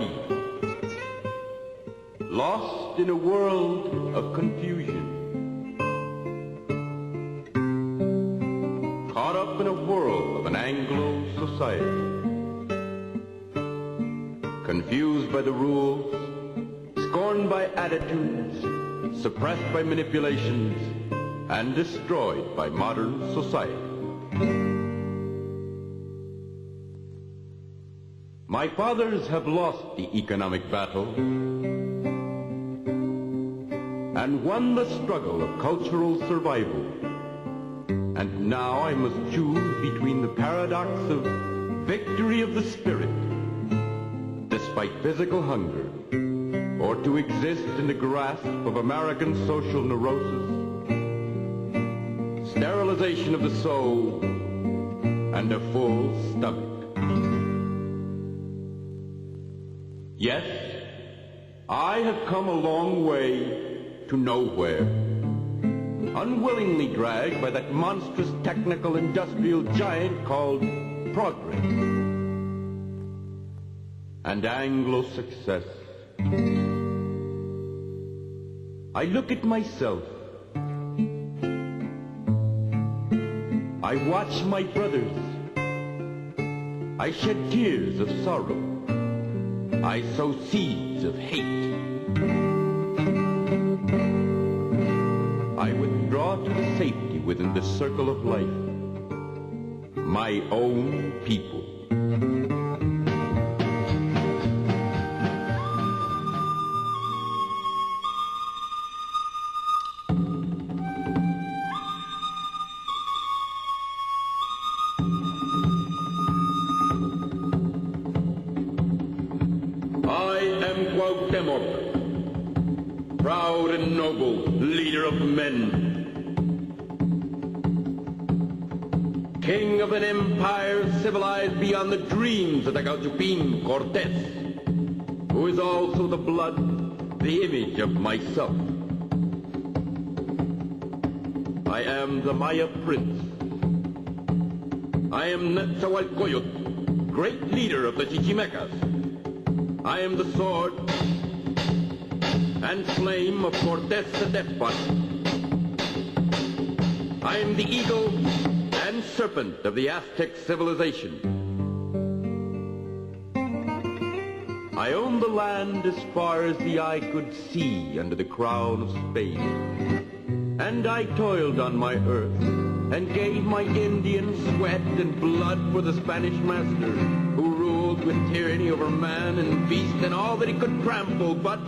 Joaqui, lost in a world of confusion, caught up in a whirl of an Anglo society, confused by the rules, scorned by attitudes, suppressed by manipulations, and destroyed by modern society. My fathers have lost the economic battle and won the struggle of cultural survival. And now I must choose between the paradox of victory of the spirit, despite physical hunger, or to exist in the grasp of American social neurosis, sterilization of the soul, and a full stomach. Yes, I have come a long way to nowhere, unwillingly dragged by that monstrous technical industrial giant called progress and Anglo success. I look at myself. I watch my brothers. I shed tears of sorrow. I sow seeds of hate. I withdraw to safety within the circle of life, my own people. Proud and noble, leader of men, king of an empire civilized beyond the dreams of the Joaquin Cortez, who is also the blood, the image of myself. I am the Maya prince. I am Netzahualcoyotl, great leader of the Chichimecas. I am the sword and flame of Cortez the Despot. I am the eagle and serpent of the Aztec civilization. I own the land as far as the eye could see under the crown of Spain. And I toiled on my earth and gave my Indian sweat and blood for the Spanish master, who ruled with tyranny over man and beast and all that he could trample, but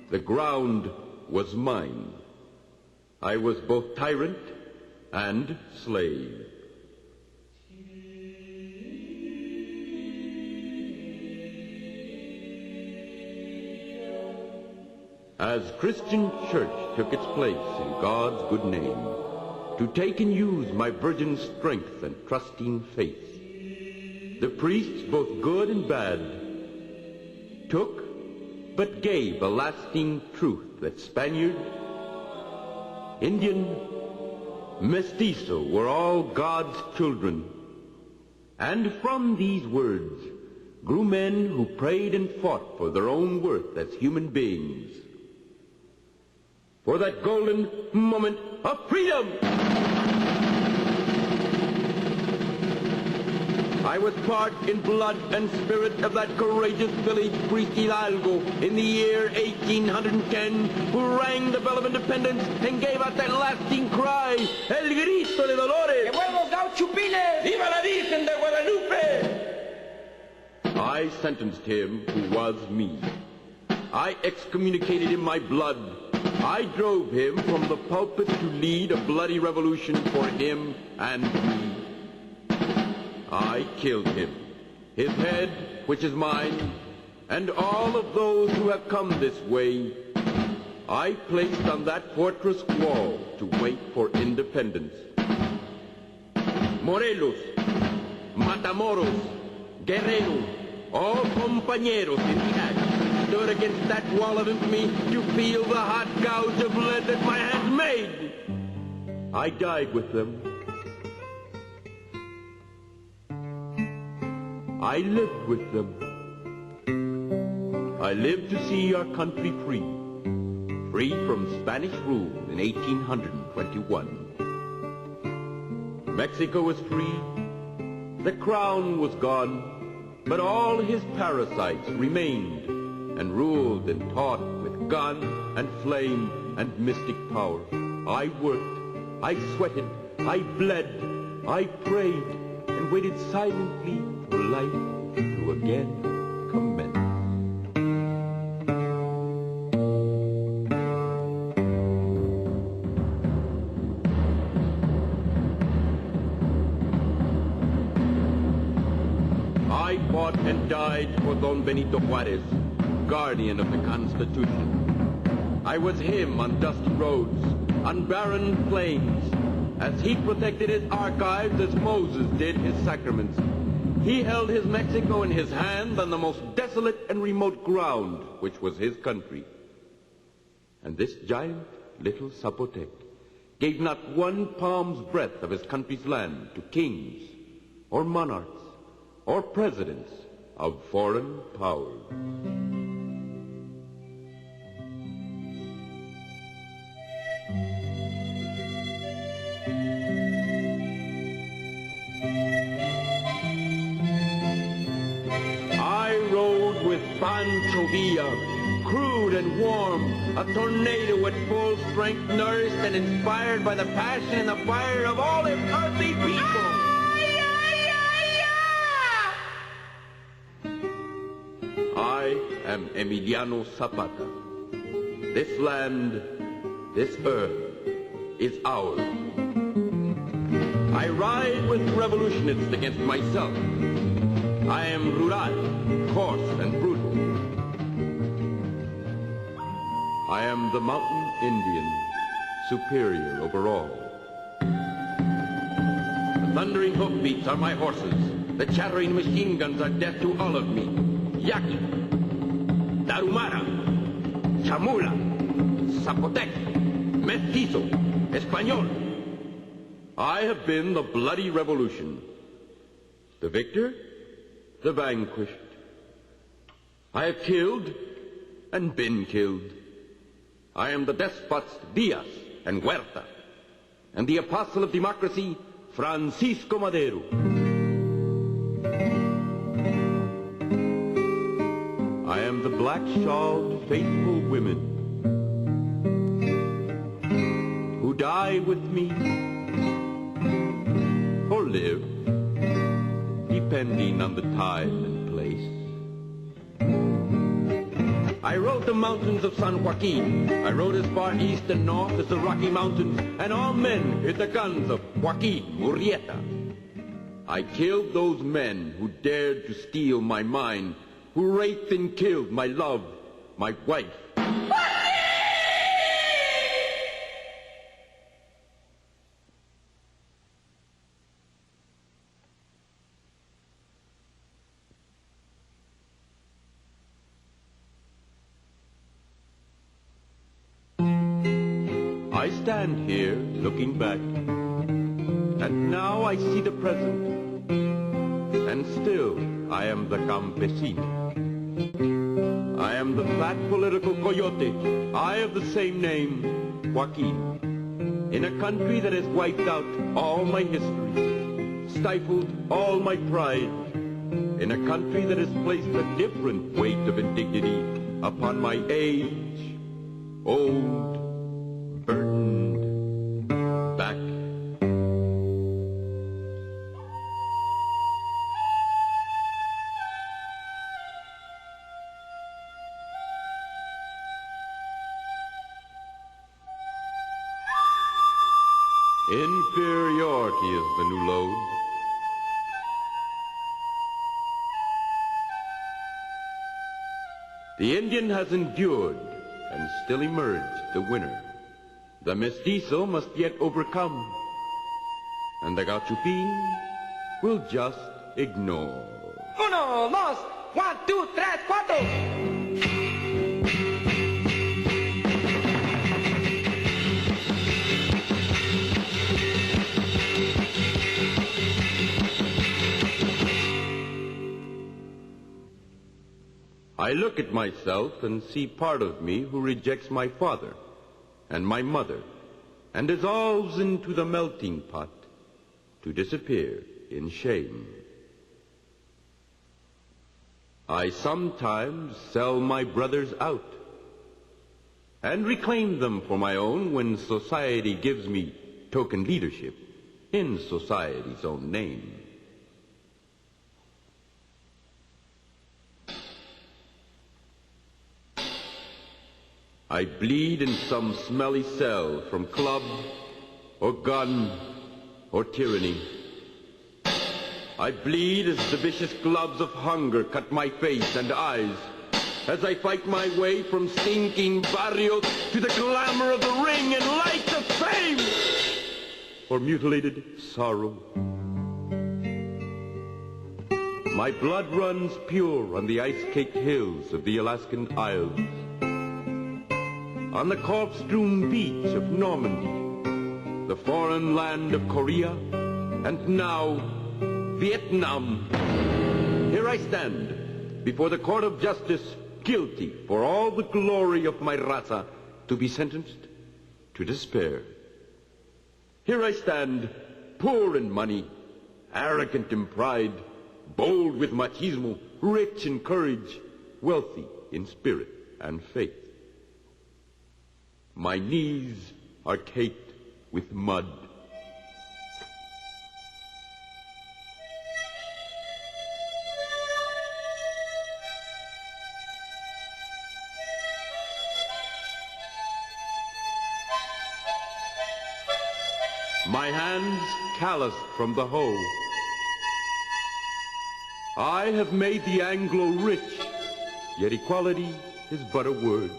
the ground was mine. I was both tyrant and slave. As Christian church took its place in God's good name, to take and use my virgin strength and trusting faith, the priests, both good and bad, took but gave a lasting truth that Spaniard, Indian, mestizo were all God's children. And from these words grew men who prayed and fought for their own worth as human beings, for that golden moment of freedom. I was part in blood and spirit of that courageous village priest Hidalgo in the year 1810, who rang the bell of independence and gave out that lasting cry, El Grito de Dolores, ¡Que vuelvan los gauchupines! ¡Viva la Virgen de Guadalupe! I sentenced him who was me. I excommunicated him my blood. I drove him from the pulpit to lead a bloody revolution for him and me. I killed him, his head, which is mine, and all of those who have come this way, I placed on that fortress wall to wait for independence. Morelos, Matamoros, Guerrero, all compañeros in the act stood against that wall of infamy to feel the hot gouge of lead that my hands made. I died with them. I lived with them. I lived to see our country free, free from Spanish rule in 1821. Mexico was free, the crown was gone, but all his parasites remained and ruled and taught with gun and flame and mystic power. I worked, I sweated, I bled, I prayed, and waited silently for life to again commence. I fought and died for Don Benito Juarez, guardian of the Constitution. I was him on dusty roads, on barren plains, as he protected his archives as Moses did his sacraments. He held his Mexico in his hand on the most desolate and remote ground, which was his country. And this giant little Zapotec gave not one palm's breadth of his country's land to kings, or monarchs, or presidents of foreign powers. I rode with Pancho Villa, crude and warm, a tornado at full strength, nourished and inspired by the passion and the fire of all his earthly people. I am Emiliano Zapata. This land, this earth, is ours. I ride with revolutionists against myself. I am rural, coarse and brutal. I am the mountain Indian, superior over all. The thundering hoofbeats are my horses. The chattering machine guns are death to all of me. Yaqui, Tarumara, Chamula, Zapotec, Mestizo, Español. I have been the bloody revolution. The victor, the vanquished. I have killed and been killed. I am the despots Diaz and Huerta, and the apostle of democracy, Francisco Madero. I am the black-shawled, faithful women who die with me or live, depending on the time and place. I rode the mountains of San Joaquin. I rode as far east and north as the Rocky Mountains, and all men heard the guns of Joaquin, Murrieta. I killed those men who dared to steal my mind, who raped and killed my love, my wife. I stand here looking back, and now I see the present, and still I am the campesino. I am the fat political coyote, I of the same name, Joaquin, in a country that has wiped out all my history, stifled all my pride, in a country that has placed a different weight of indignity upon my age, old, burdened back. Inferiority is the new load. The Indian has endured and still emerged the winner. The mestizo must yet overcome, and the gachupin will just ignore. 1, 2, 1, 2, 3, 4. I look at myself and see part of me who rejects my father and my mother and dissolves into the melting pot to disappear in shame. I sometimes sell my brothers out and reclaim them for my own when society gives me token leadership in society's own name. I bleed in some smelly cell from club or gun or tyranny. I bleed as the vicious gloves of hunger cut my face and eyes as I fight my way from stinking barrios to the glamour of the ring and lights of fame or mutilated sorrow. My blood runs pure on the ice-caked hills of the Alaskan Isles, on the corpse-strewn beach of Normandy, the foreign land of Korea, and now Vietnam. Here I stand before the court of justice, guilty for all the glory of my raza, to be sentenced to despair. Here I stand, poor in money, arrogant in pride, bold with machismo, rich in courage, wealthy in spirit and faith. My knees are caked with mud. My hands calloused from the hoe. I have made the Anglo rich, yet equality is but a word.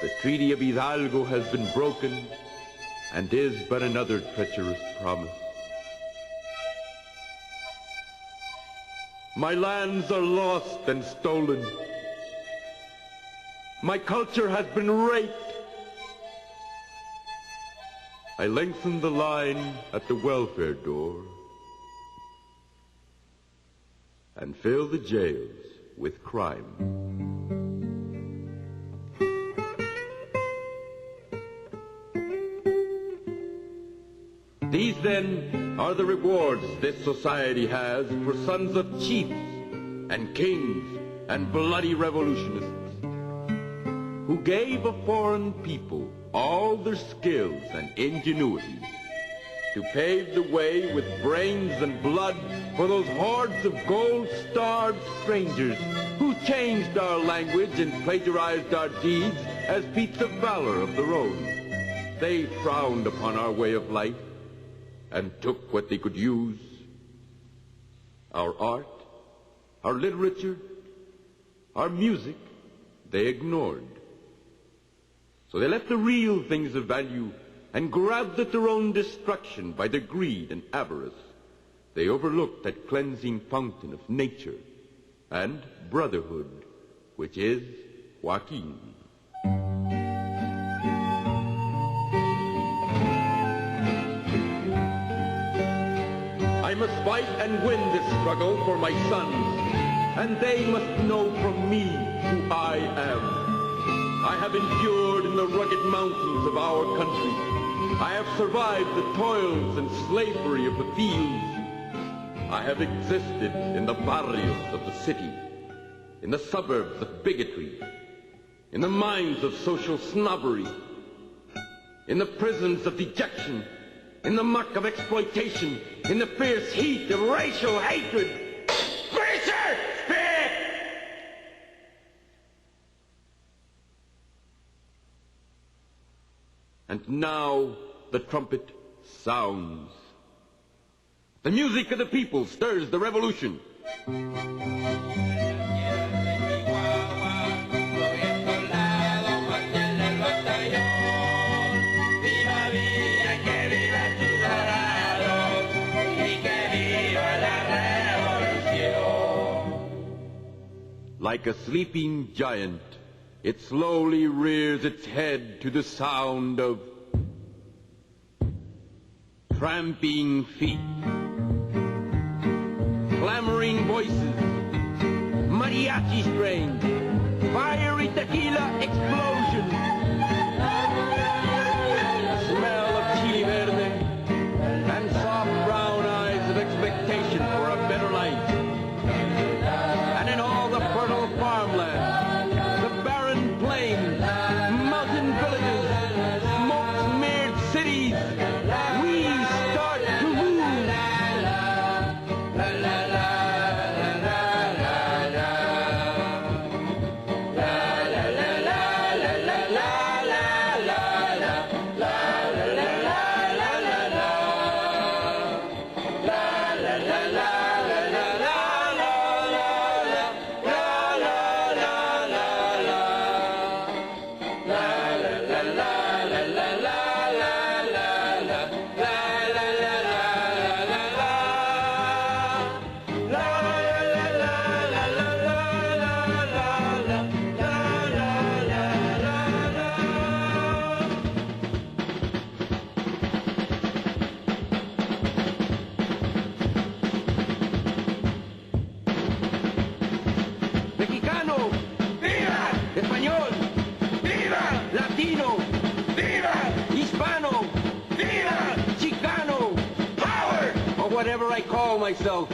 The Treaty of Hidalgo has been broken and is but another treacherous promise. My lands are lost and stolen. My culture has been raped. I lengthen the line at the welfare door and fill the jails with crime. These, then, are the rewards this society has for sons of chiefs and kings and bloody revolutionists who gave a foreign people all their skills and ingenuities to pave the way with brains and blood for those hordes of gold-starved strangers who changed our language and plagiarized our deeds as feats of valor of their own. They frowned upon our way of life and took what they could use. Our art, our literature, our music, they ignored. So they left the real things of value and grabbed at their own destruction by their greed and avarice. They overlooked that cleansing fountain of nature and brotherhood, which is Joaquin. I must fight and win this struggle for my sons, and they must know from me who I am. I have endured in the rugged mountains of our country. I have survived the toils and slavery of the fields. I have existed in the barrios of the city, in the suburbs of bigotry, in the mines of social snobbery, in the prisons of dejection, in the muck of exploitation, in the fierce heat of racial hatred. Preacher, speak! And now the trumpet sounds. The music of the people stirs the revolution. Like a sleeping giant, it slowly rears its head to the sound of tramping feet, clamoring voices, mariachi strain, fiery tequila explosion, smell of chili verde, and soft brown eyes of expectation for a better life. And in all the fertile farmland, the barren plains, mountain villages, smoke-smeared cities, we start to move. Mexicano, ¡viva! Español, ¡viva! Latino, ¡viva! Hispano, ¡viva! Chicano, power! Or whatever I call myself,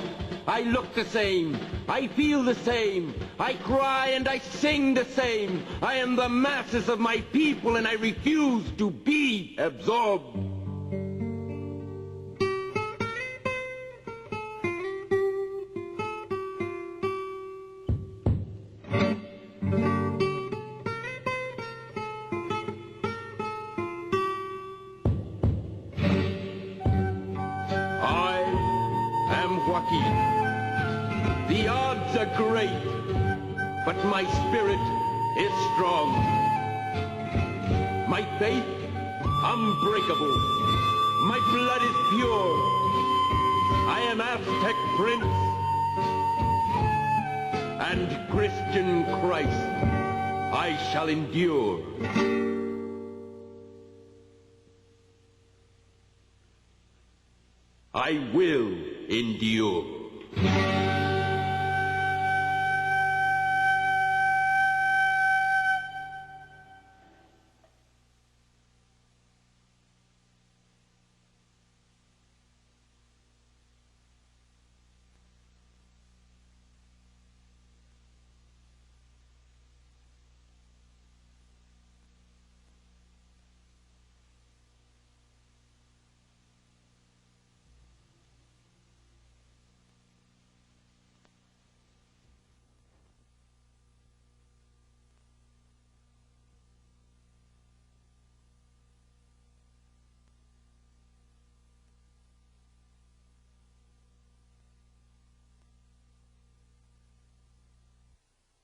I look the same, I feel the same, I cry and I sing the same. I am the masses of my people and I refuse to be absorbed. I am Joaquin. The odds are great, but my spirit is strong. My faith, unbreakable. My blood is pure. I am Aztec prince and Christian Christ. I shall endure. I will endure.